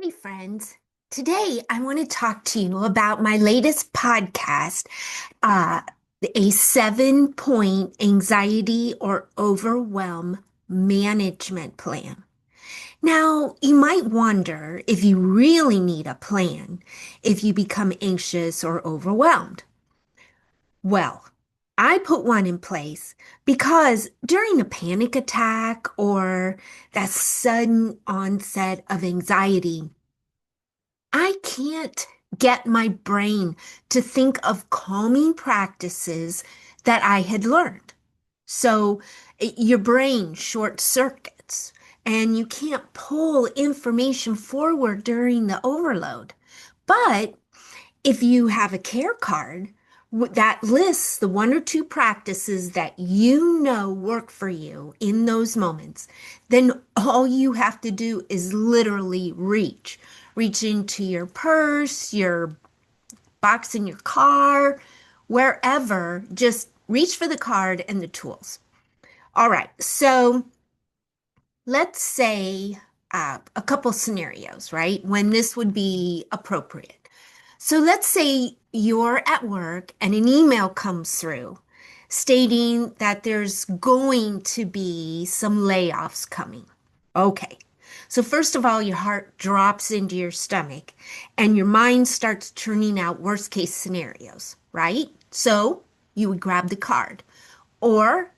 Hey, friends. Today, I want to talk to you about my latest podcast, uh, a 7-point anxiety or overwhelm management plan. Now, you might wonder if you really need a plan if you become anxious or overwhelmed. Well, I put one in place because during a panic attack or that sudden onset of anxiety, I can't get my brain to think of calming practices that I had learned. So your brain short circuits and you can't pull information forward during the overload. But if you have a care card that lists the one or two practices that you know work for you in those moments, then all you have to do is literally reach into your purse, your box in your car, wherever, just reach for the card and the tools. All right, so let's say a couple scenarios, right? When this would be appropriate. So let's say you're at work and an email comes through stating that there's going to be some layoffs coming. Okay. So first of all, your heart drops into your stomach and your mind starts turning out worst case scenarios, right? So you would grab the card. Or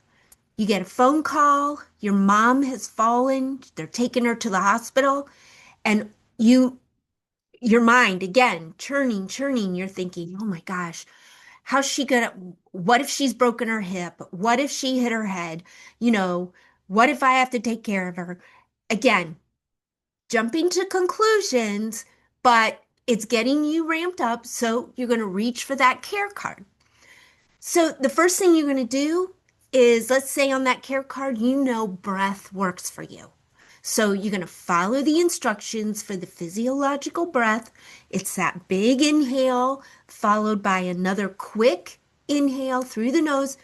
you get a phone call, your mom has fallen, they're taking her to the hospital, and your mind again, churning, you're thinking, oh my gosh, how's she gonna, what if she's broken her hip? What if she hit her head? You know, what if I have to take care of her? Again, jumping to conclusions, but it's getting you ramped up, so you're gonna reach for that care card. So the first thing you're going to do is, let's say on that care card, you know breath works for you. So you're going to follow the instructions for the physiological breath. It's that big inhale followed by another quick inhale through the nose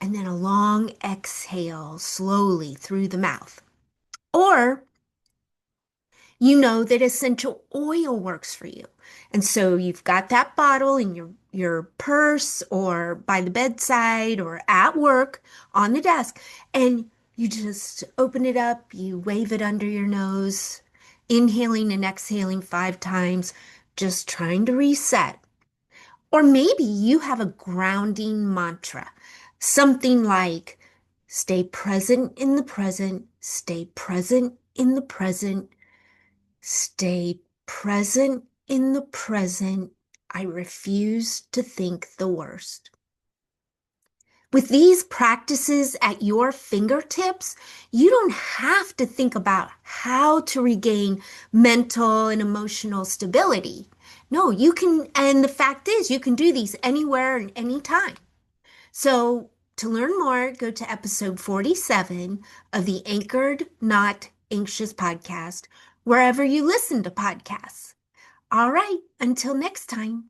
and then a long exhale slowly through the mouth. Or you know that essential oil works for you. And so you've got that bottle in your purse or by the bedside or at work on the desk, and you just open it up, you wave it under your nose, inhaling and exhaling 5 times, just trying to reset. Or maybe you have a grounding mantra, something like stay present in the present, stay present in the present. Stay present in the present. I refuse to think the worst. With these practices at your fingertips, you don't have to think about how to regain mental and emotional stability. No, you can, and the fact is, you can do these anywhere and anytime. So, to learn more, go to episode 47 of the Anchored Not Anxious podcast, wherever you listen to podcasts. All right, until next time.